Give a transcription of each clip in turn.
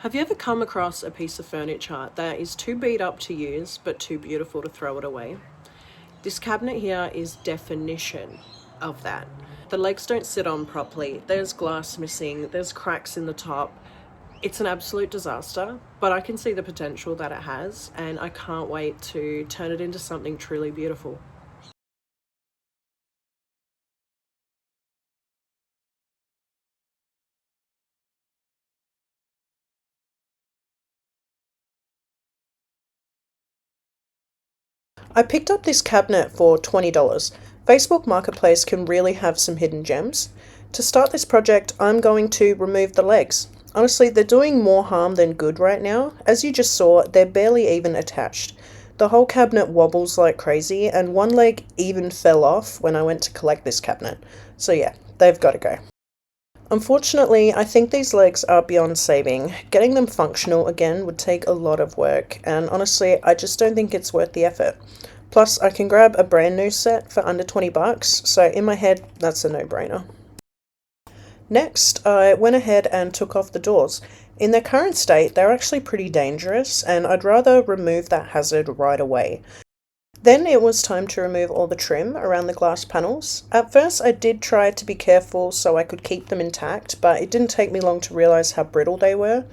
Have you ever come across a piece of furniture that is too beat up to use but too beautiful to throw it away? This cabinet here is definition of that. The legs don't sit on properly, there's glass missing, there's cracks in the top. It's an absolute disaster, but I can see the potential that it has, and I can't wait to turn it into something truly beautiful. I picked up this cabinet for $20. Facebook Marketplace can really have some hidden gems. To start this project, I'm going to remove the legs. Honestly, they're doing more harm than good right now. As you just saw, they're barely even attached. The whole cabinet wobbles like crazy, and one leg even fell off when I went to collect this cabinet. So yeah, they've got to go. Unfortunately, I think these legs are beyond saving. Getting them functional again would take a lot of work, and honestly, I just don't think it's worth the effort. Plus, I can grab a brand new set for under 20 bucks, so in my head, that's a no-brainer. Next, I went ahead and took off the doors. In their current state, they're actually pretty dangerous, and I'd rather remove that hazard right away. Then it was time to remove all the trim around the glass panels. At first I did try to be careful so I could keep them intact, but it didn't take me long to realise how brittle they were.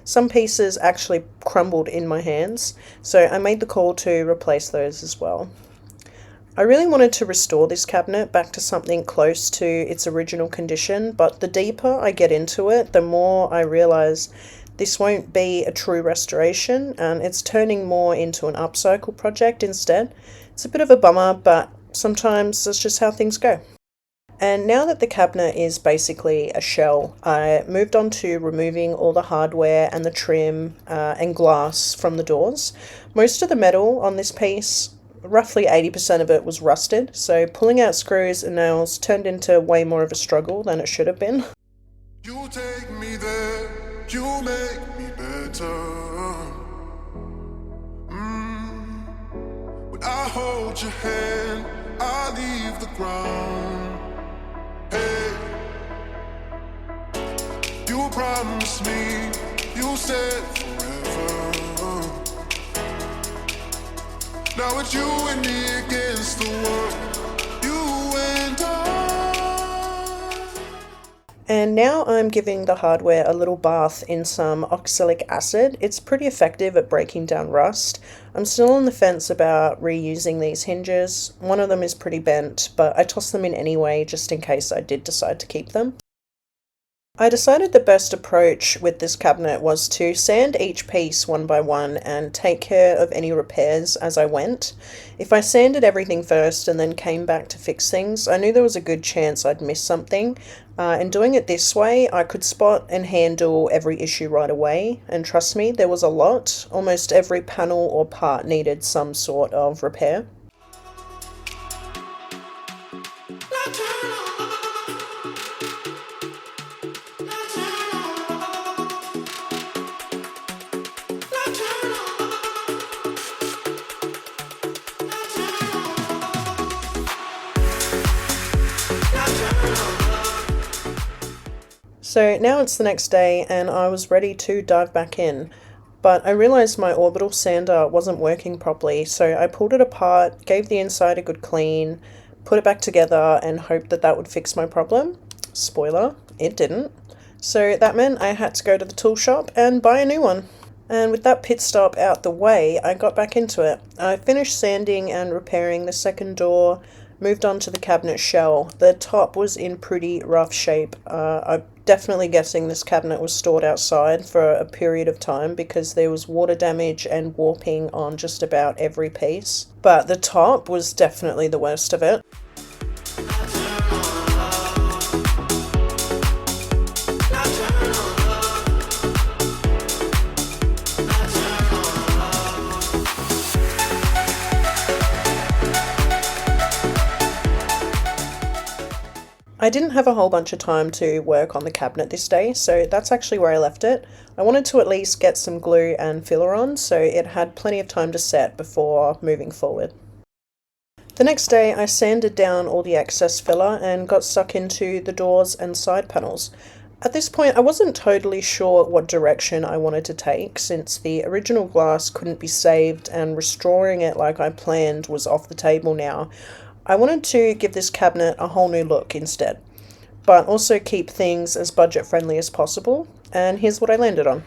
Some pieces actually crumbled in my hands, so I made the call to replace those as well. I really wanted to restore this cabinet back to something close to its original condition, but the deeper I get into it, the more I realise this won't be a true restoration, and it's turning more into an upcycle project instead. It's a bit of a bummer, but sometimes that's just how things go. And now that the cabinet is basically a shell, I moved on to removing all the hardware and the trim and glass from the doors. Most of the metal on this piece, roughly 80% of it, was rusted, so pulling out screws and nails turned into way more of a struggle than it should have been. You take me there. You make me better. When I hold your hand, I leave the ground. Hey, you promised me, you said forever. Now it's you and me against the world. You and I. And now I'm giving the hardware a little bath in some oxalic acid. It's pretty effective at breaking down rust. I'm still on the fence about reusing these hinges. One of them is pretty bent, but I tossed them in anyway just in case I did decide to keep them. I decided the best approach with this cabinet was to sand each piece one by one and take care of any repairs as I went. If I sanded everything first and then came back to fix things, I knew there was a good chance I'd miss something. And doing it this way, I could spot and handle every issue right away. And trust me, there was a lot. Almost every panel or part needed some sort of repair. So now it's the next day and I was ready to dive back in, but I realised my orbital sander wasn't working properly, so I pulled it apart, gave the inside a good clean, put it back together and hoped that that would fix my problem. Spoiler, it didn't. So that meant I had to go to the tool shop and buy a new one. And with that pit stop out the way, I got back into it. I finished sanding and repairing the second door, moved on to the cabinet shell. The top was in pretty rough shape. I'm definitely guessing this cabinet was stored outside for a period of time because there was water damage and warping on just about every piece. But the top was definitely the worst of it. I didn't have a whole bunch of time to work on the cabinet this day, so that's actually where I left it. I wanted to at least get some glue and filler on, so it had plenty of time to set before moving forward. The next day I sanded down all the excess filler and got stuck into the doors and side panels. At this point, I wasn't totally sure what direction I wanted to take since the original glass couldn't be saved and restoring it like I planned was off the table now. I wanted to give this cabinet a whole new look instead, but also keep things as budget friendly as possible, and here's what I landed on.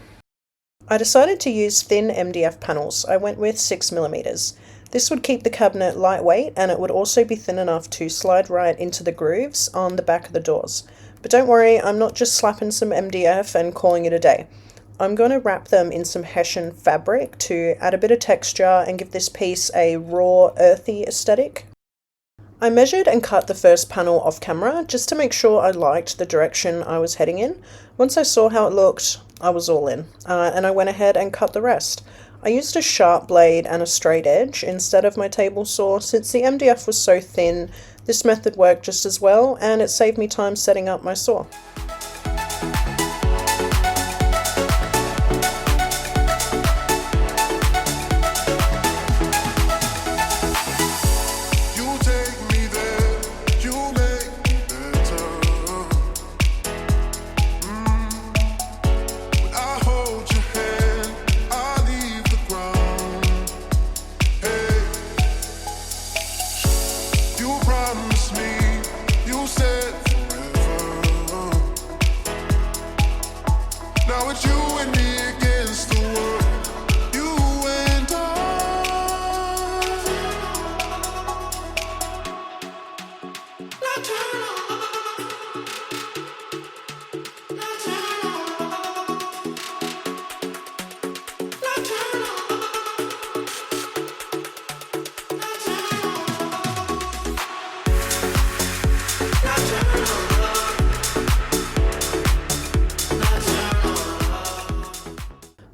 I decided to use thin MDF panels. I went with 6mm. This would keep the cabinet lightweight and it would also be thin enough to slide right into the grooves on the back of the doors. But don't worry, I'm not just slapping some MDF and calling it a day. I'm going to wrap them in some hessian fabric to add a bit of texture and give this piece a raw, earthy aesthetic. I measured and cut the first panel off camera just to make sure I liked the direction I was heading in. Once I saw how it looked, I was all in, and I went ahead and cut the rest. I used a sharp blade and a straight edge instead of my table saw. Since the MDF was so thin, this method worked just as well, and it saved me time setting up my saw. Now it's you and me against the world, you and I.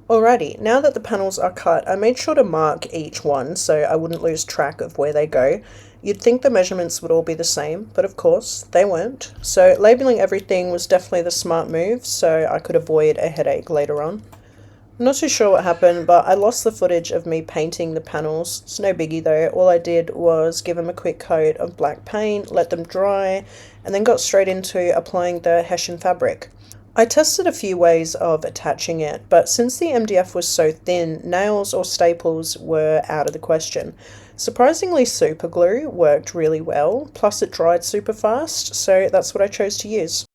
Alrighty, now that the panels are cut, I made sure to mark each one so I wouldn't lose track of where they go. You'd think the measurements would all be the same, but of course, they weren't. So labeling everything was definitely the smart move so I could avoid a headache later on. I'm not too sure what happened, but I lost the footage of me painting the panels. It's no biggie though. All I did was give them a quick coat of black paint, let them dry, and then got straight into applying the hessian fabric. I tested a few ways of attaching it, but since the MDF was so thin, nails or staples were out of the question. Surprisingly, super glue worked really well, plus it dried super fast, so that's what I chose to use.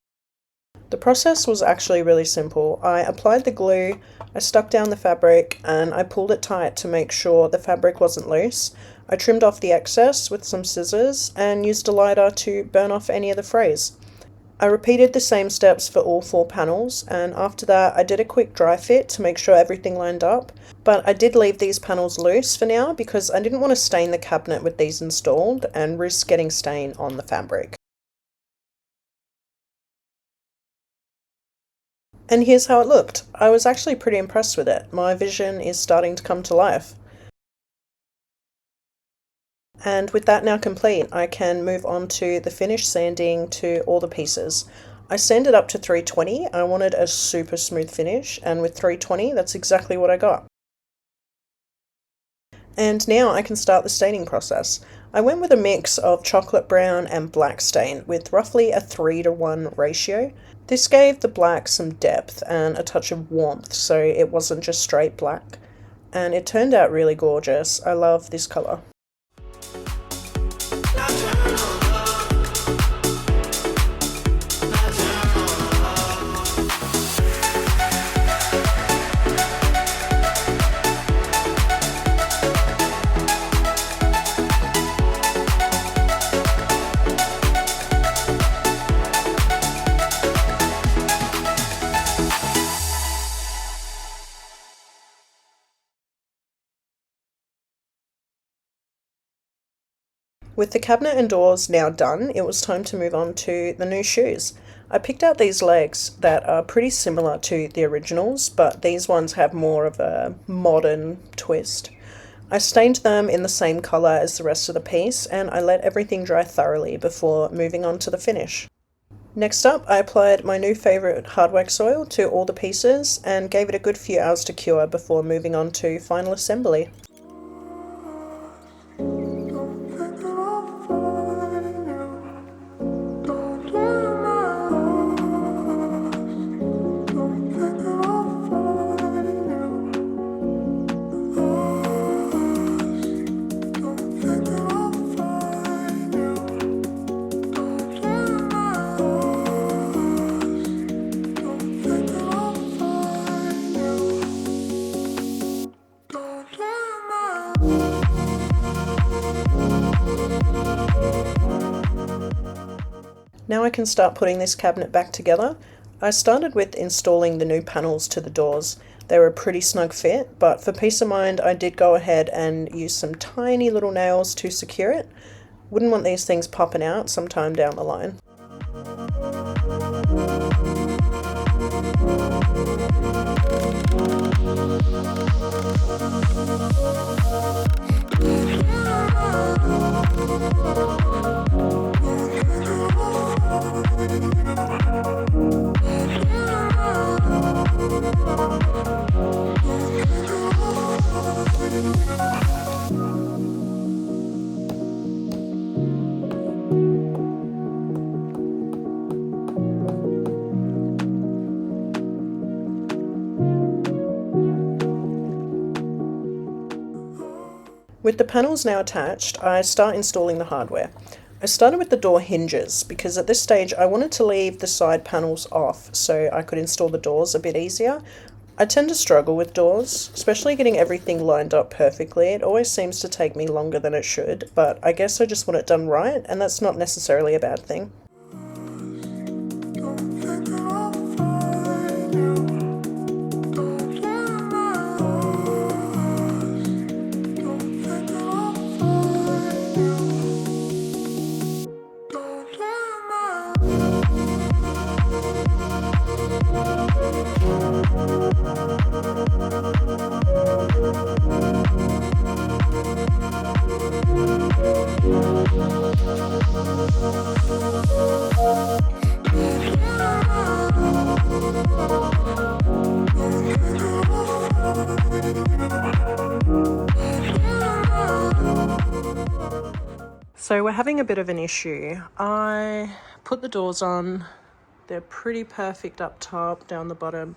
The process was actually really simple. I applied the glue, I stuck down the fabric, and I pulled it tight to make sure the fabric wasn't loose. I trimmed off the excess with some scissors and used a lighter to burn off any of the frays. I repeated the same steps for all 4 panels, and after that I did a quick dry fit to make sure everything lined up, but I did leave these panels loose for now because I didn't want to stain the cabinet with these installed and risk getting stain on the fabric. And here's how it looked. I was actually pretty impressed with it. My vision is starting to come to life. And with that now complete, I can move on to the finish sanding to all the pieces. I sanded up to 320. I wanted a super smooth finish, and with 320, that's exactly what I got. And now I can start the staining process. I went with a mix of chocolate brown and black stain with roughly a 3:1 ratio. This gave the black some depth and a touch of warmth, so it wasn't just straight black. And it turned out really gorgeous. I love this color. With the cabinet and doors now done, it was time to move on to the new shoes. I picked out these legs that are pretty similar to the originals, but these ones have more of a modern twist. I stained them in the same colour as the rest of the piece, and I let everything dry thoroughly before moving on to the finish. Next up, I applied my new favourite hard wax oil to all the pieces and gave it a good few hours to cure before moving on to final assembly. Now I can start putting this cabinet back together. I started with installing the new panels to the doors. They were a pretty snug fit, but for peace of mind I did go ahead and use some tiny little nails to secure it. Wouldn't want these things popping out sometime down the line. With the panels now attached, I start installing the hardware. I started with the door hinges because at this stage I wanted to leave the side panels off so I could install the doors a bit easier. I tend to struggle with doors, especially getting everything lined up perfectly. It always seems to take me longer than it should, but I guess I just want it done right, and that's not necessarily a bad thing. So we're having a bit of an issue. I put the doors on, they're pretty perfect up top, down the bottom,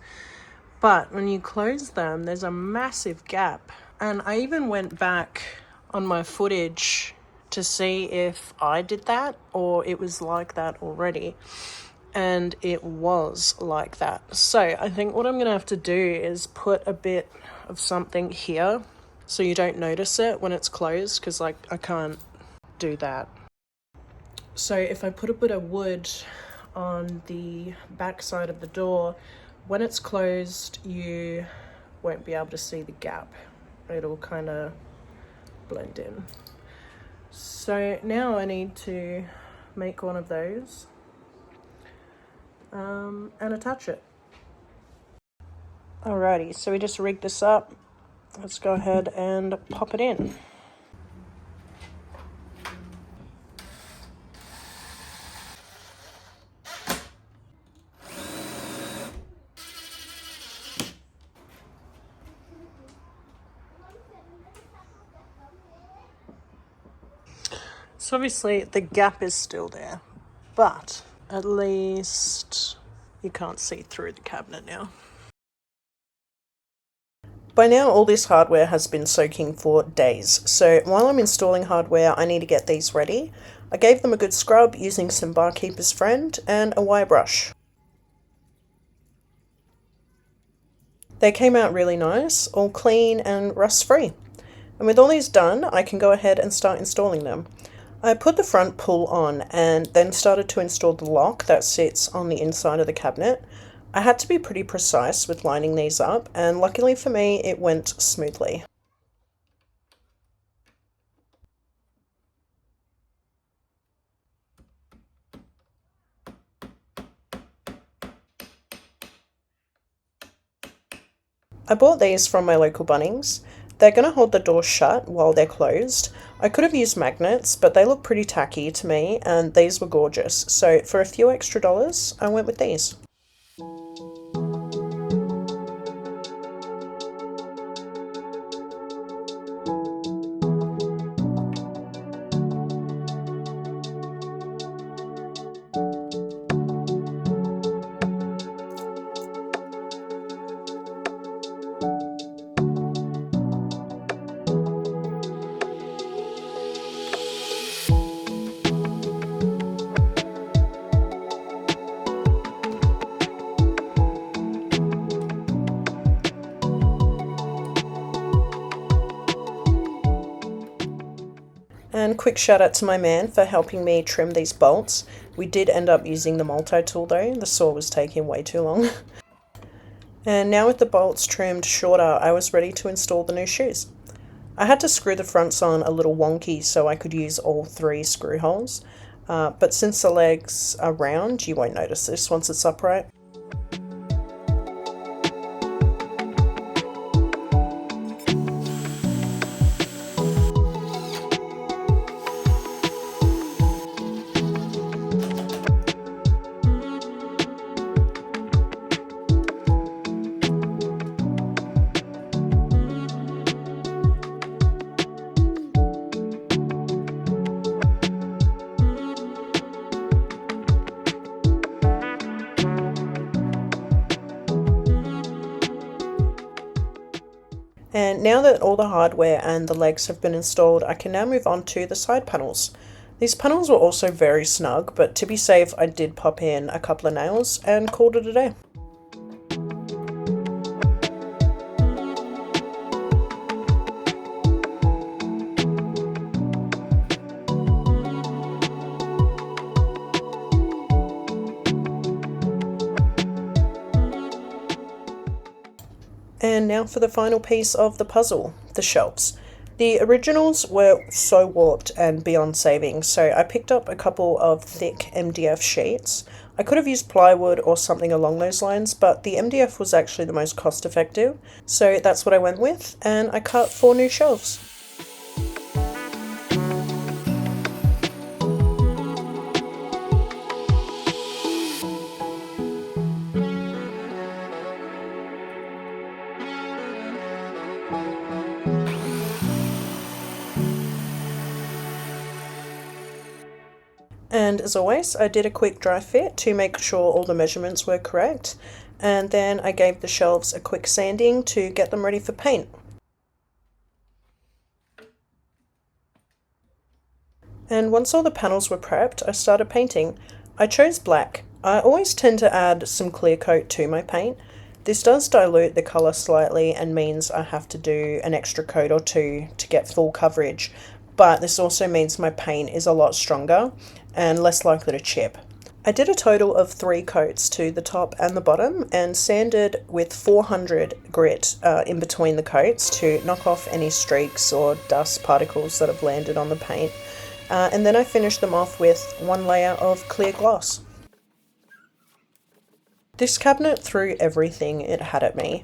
but when you close them, there's a massive gap. And I even went back on my footage to see if I did that or it was like that already. And it was like that. So I think what I'm gonna have to do is put a bit of something here so you don't notice it when it's closed, because like I can't do that. So if I put a bit of wood on the back side of the door, when it's closed you won't be able to see the gap. It'll kind of blend in. So now I need to make one of those and attach it. Alrighty, so we just rigged this up. Let's go ahead and pop it in. So obviously the gap is still there, but at least you can't see through the cabinet now. By now all this hardware has been soaking for days, so while I'm installing hardware I need to get these ready. I gave them a good scrub using some Barkeeper's Friend and a wire brush. They came out really nice, all clean and rust free. And with all these done, I can go ahead and start installing them. I put the front pull on and then started to install the lock that sits on the inside of the cabinet. I had to be pretty precise with lining these up, and luckily for me it went smoothly. I bought these from my local Bunnings. They're going to hold the door shut while they're closed. I could have used magnets, but they look pretty tacky to me, and these were gorgeous. So for a few extra dollars, I went with these. And quick shout out to my man for helping me trim these bolts. We did end up using the multi-tool though, the saw was taking way too long. And now with the bolts trimmed shorter, I was ready to install the new shoes. I had to screw the fronts on a little wonky so I could use all 3 screw holes, but since the legs are round, you won't notice this once it's upright. And now that all the hardware and the legs have been installed, I can now move on to the side panels. These panels were also very snug, but to be safe, I did pop in a couple of nails and called it a day. And now for the final piece of the puzzle, the shelves. The originals were so warped and beyond saving, so I picked up a couple of thick MDF sheets. I could have used plywood or something along those lines, but the MDF was actually the most cost effective, so that's what I went with, and I cut 4 new shelves. And as always, I did a quick dry fit to make sure all the measurements were correct, and then I gave the shelves a quick sanding to get them ready for paint. And once all the panels were prepped, I started painting. I chose black. I always tend to add some clear coat to my paint. This does dilute the colour slightly and means I have to do an extra coat or 2 to get full coverage, but this also means my paint is a lot stronger and less likely to chip. I did a total of 3 coats to the top and the bottom and sanded with 400 grit in between the coats to knock off any streaks or dust particles that have landed on the paint. And then I finished them off with 1 layer of clear gloss. This cabinet threw everything it had at me.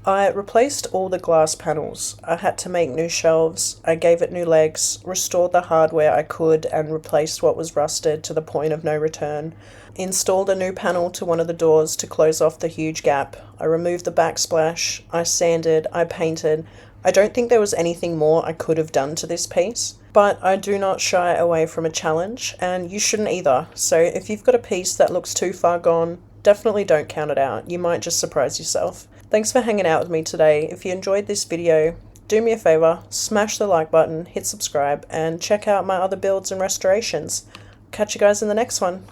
I replaced all the glass panels. I had to make new shelves, I gave it new legs, restored the hardware I could and replaced what was rusted to the point of no return, installed a new panel to one of the doors to close off the huge gap, I removed the backsplash, I sanded, I painted. I don't think there was anything more I could have done to this piece, but I do not shy away from a challenge, and you shouldn't either. So if you've got a piece that looks too far gone, definitely don't count it out. You might just surprise yourself. Thanks for hanging out with me today. If you enjoyed this video, do me a favor, smash the like button, hit subscribe, and check out my other builds and restorations. Catch you guys in the next one.